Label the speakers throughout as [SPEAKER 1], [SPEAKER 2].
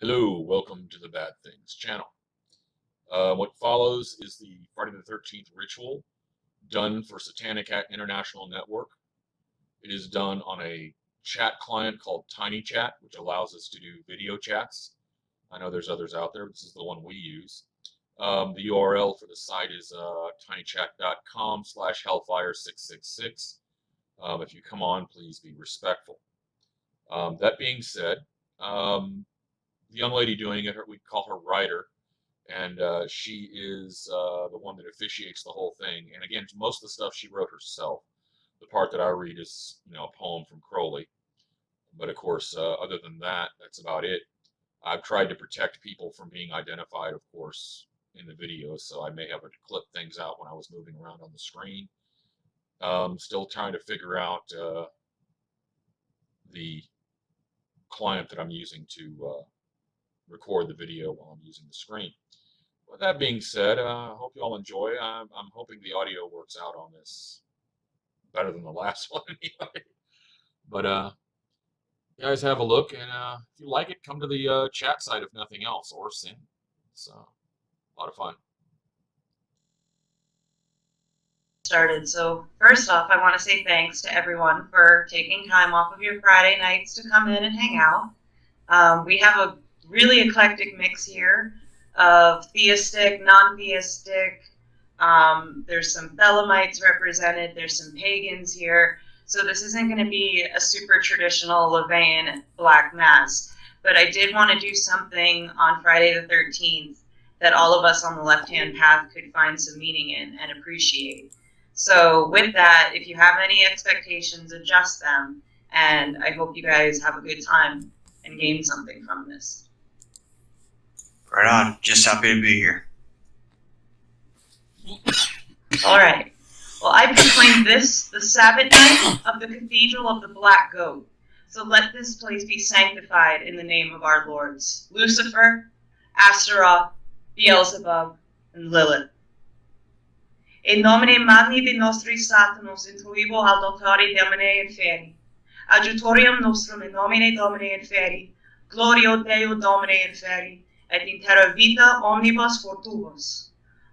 [SPEAKER 1] Hello, welcome to the Bad Things channel. What follows is the Friday the 13th ritual done for Satanic Act International Network. It is done on a chat client called TinyChat, which allows us to do video chats. I know there's others out there. This is the one we use. The URL for the site is tinychat.com/hellfire666. If you come on, please be respectful. That being said, the young lady doing it, we call her Ryder, and she is the one that officiates the whole thing. And again, most of the stuff she wrote herself. The part that I read is, a poem from Crowley. But of course, other than that, that's about it. I've tried to protect people from being identified, of course, in the videos, so I may have to clip things out when I was moving around on the screen. Still trying to figure out the client that I'm using to record the video while I'm using the screen. With that being said, I hope you all enjoy. I'm hoping the audio works out on this better than the last one anyway. But you guys have a look, and if you like it, come to the chat site if nothing else, or S.I.N. It's a lot of fun.
[SPEAKER 2] Started. So first off, I want to say thanks to everyone for taking time off of your Friday nights to come in and hang out. We have a really eclectic mix here of theistic, non-theistic. There's some Thelemites represented. There's some pagans here. So this isn't going to be a super traditional Levian Black Mass. But I did want to do something on Friday the 13th that all of us on the left-hand path could find some meaning in and appreciate. So with that, if you have any expectations, adjust them. And I hope you guys have a good time and gain something from this.
[SPEAKER 3] Right on. Just happy to be here.
[SPEAKER 2] All right. Well, I proclaim this the Sabbath night of the Cathedral of the Black Goat. So let this place be sanctified in the name of our lords, Lucifer, Astaroth, Beelzebub, and Lilith. In nomine magni de nostri Satanos intuivo adultori demone inferi, adjutorium nostrum in nomine Domini inferi, glorio Deo Domine inferi, et in terra vita omnibus fortubus.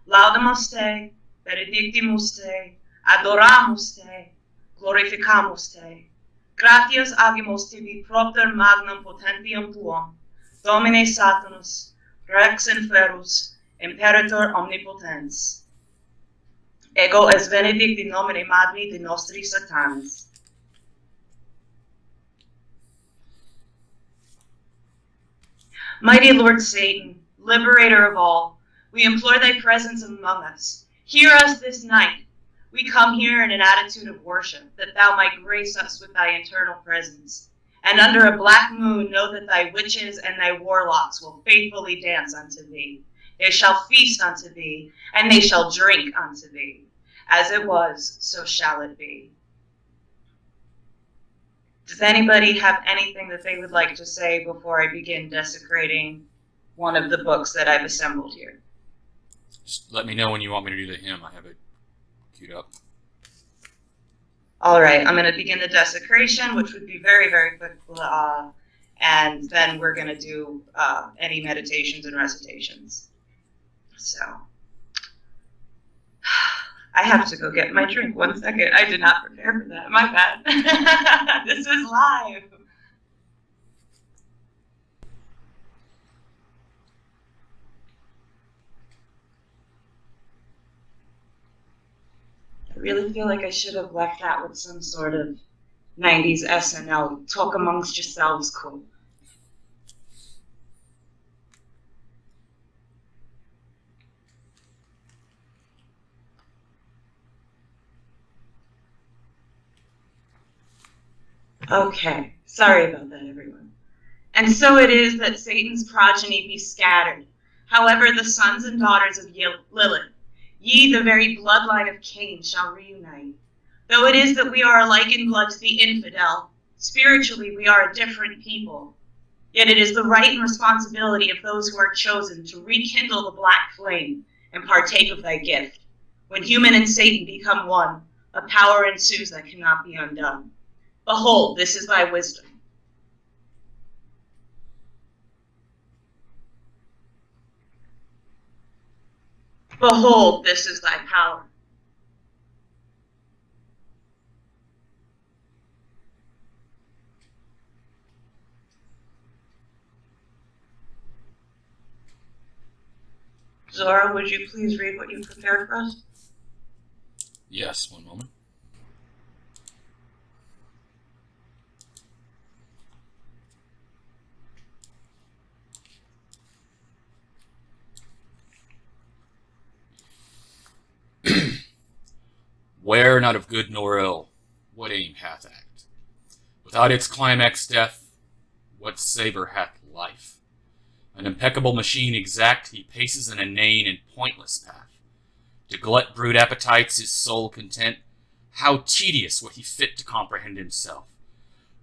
[SPEAKER 2] Laudamus te, benedictimus te, adoramus te, glorificamus te. Gratias agimus tibi propter magnum potentium tuum, Domine Satanus, Rex inferus, Imperator omnipotens. Ego es benedict in nomine magni de nostri Satanis. Mighty Lord Satan, liberator of all, we implore thy presence among us. Hear us this night. We come here in an attitude of worship, that thou might grace us with thy eternal presence. And under a black moon know that thy witches and thy warlocks will faithfully dance unto thee. They shall feast unto thee, and they shall drink unto thee. As it was, so shall it be. Does anybody have anything that they would like to say before I begin desecrating one of the books that I've assembled here?
[SPEAKER 1] Just let me know when you want me to do the hymn. I have it queued up.
[SPEAKER 2] All right, I'm going to begin the desecration, which would be very, very quick, and then we're going to do any meditations and recitations. So, I have to go get my drink. 1 second. I did not prepare for that. My bad. This is live. I really feel like I should have left that with some sort of 90s SNL talk amongst yourselves cool. Okay, sorry about that, everyone. And so it is that Satan's progeny be scattered. However, the sons and daughters of Lilith, ye the very bloodline of Cain, shall reunite. Though it is that we are alike in blood to the infidel, spiritually we are a different people. Yet it is the right and responsibility of those who are chosen to rekindle the black flame and partake of thy gift. When human and Satan become one, a power ensues that cannot be undone. Behold, this is thy wisdom. Behold, this is thy power. Zora, would you please read what you prepared for us?
[SPEAKER 4] Yes, one moment. Where not of good nor ill, what aim hath act? Without its climax death, what savour hath life? An impeccable machine exact, he paces an inane and pointless path. To glut brute appetites, his soul content, how tedious were he fit to comprehend himself.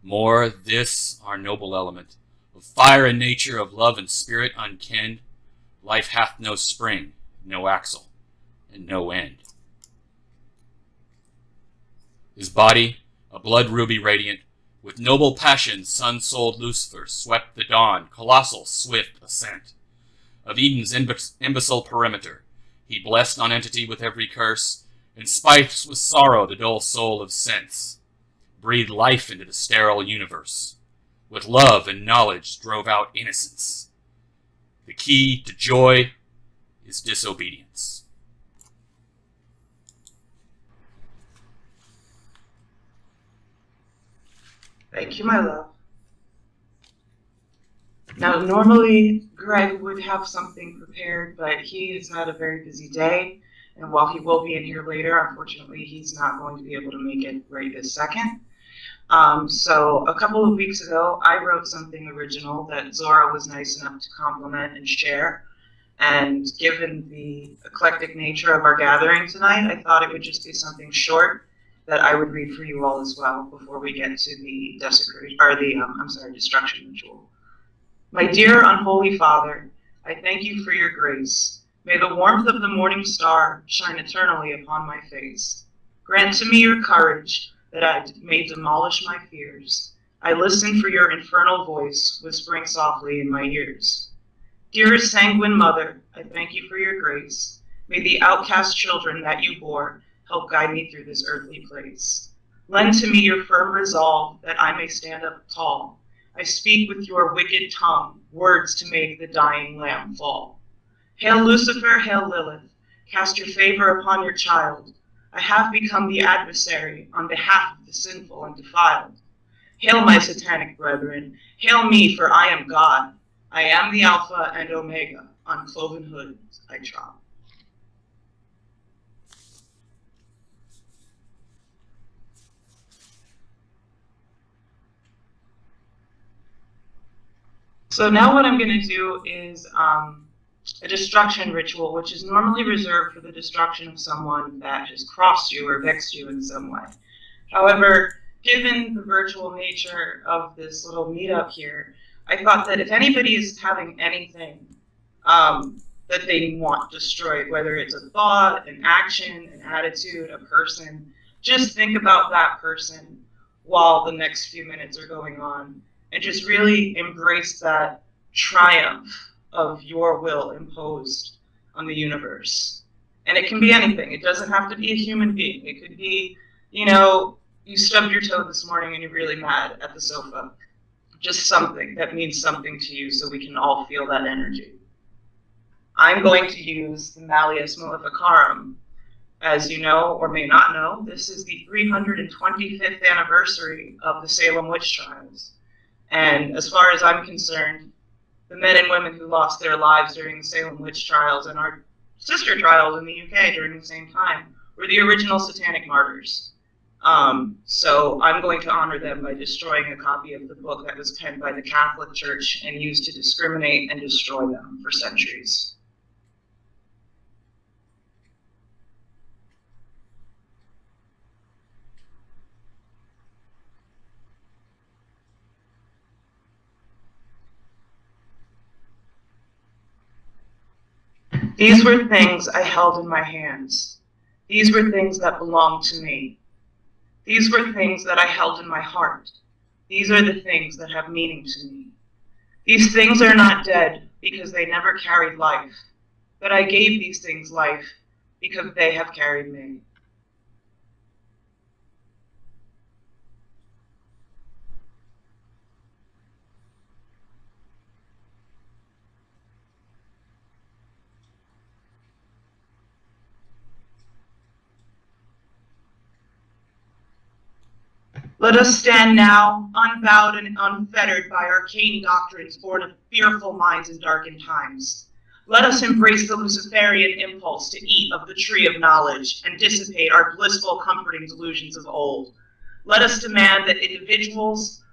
[SPEAKER 4] More this our noble element, of fire and nature, of love and spirit unkenned, life hath no spring, no axle, and no end. His body, a blood ruby radiant, with noble passion sun-souled Lucifer swept the dawn, colossal swift ascent. Of Eden's imbecile perimeter, he blessed nonentity with every curse, and spiced with sorrow the dull soul of sense, breathed life into the sterile universe. With love and knowledge drove out innocence. The key to joy is disobedience.
[SPEAKER 2] Thank you, my love. Now, normally Greg would have something prepared, but he has had a very busy day, and while he will be in here later, unfortunately, he's not going to be able to make it right this second. So a couple of weeks ago, I wrote something original that Zora was nice enough to compliment and share. And given the eclectic nature of our gathering tonight, I thought it would just be something short that I would read for you all as well before we get to the destruction ritual. My dear unholy Father, I thank you for your grace. May the warmth of the morning star shine eternally upon my face. Grant to me your courage that I may demolish my fears. I listen for your infernal voice whispering softly in my ears. Dearest sanguine mother, I thank you for your grace. May the outcast children that you bore help guide me through this earthly place. Lend to me your firm resolve that I may stand up tall. I speak with your wicked tongue, words to make the dying lamb fall. Hail Lucifer, hail Lilith, cast your favor upon your child. I have become the adversary on behalf of the sinful and defiled. Hail my satanic brethren, hail me, for I am God. I am the Alpha and Omega, on cloven hoods I trod. So now what I'm going to do is a destruction ritual, which is normally reserved for the destruction of someone that has crossed you or vexed you in some way. However, given the virtual nature of this little meetup here, I thought that if anybody is having anything that they want destroyed, whether it's a thought, an action, an attitude, a person, just think about that person while the next few minutes are going on, and just really embrace that triumph of your will imposed on the universe. And it can be anything. It doesn't have to be a human being. It could be, you stubbed your toe this morning and you're really mad at the sofa. Just something that means something to you so we can all feel that energy. I'm going to use the Malleus Maleficarum. As you know or may not know, this is the 325th anniversary of the Salem witch trials. And as far as I'm concerned, the men and women who lost their lives during the Salem witch trials and our sister trials in the UK during the same time were the original satanic martyrs. So I'm going to honor them by destroying a copy of the book that was penned by the Catholic Church and used to discriminate and destroy them for centuries. These were things I held in my hands. These were things that belonged to me. These were things that I held in my heart. These are the things that have meaning to me. These things are not dead because they never carried life. that I gave these things life because they have carried me. Let us stand now, unbowed and unfettered by arcane doctrines born of fearful minds in darkened times. Let us embrace the Luciferian impulse to eat of the tree of knowledge and dissipate our blissful, comforting delusions of old. Let us demand that individuals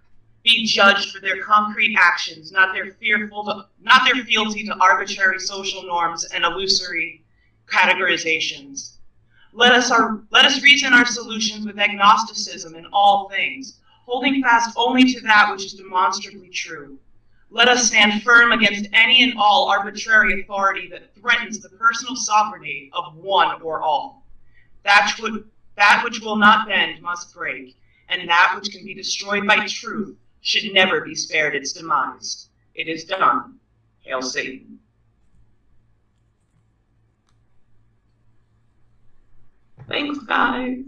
[SPEAKER 2] be judged for their concrete actions, not their fealty to arbitrary social norms and illusory categorizations. Let us reason our solutions with agnosticism in all things, holding fast only to that which is demonstrably true. Let us stand firm against any and all arbitrary authority that threatens the personal sovereignty of one or all. That which will not bend must break, and that which can be destroyed by truth should never be spared its demise. It is done. Hail Satan. Thanks, guys.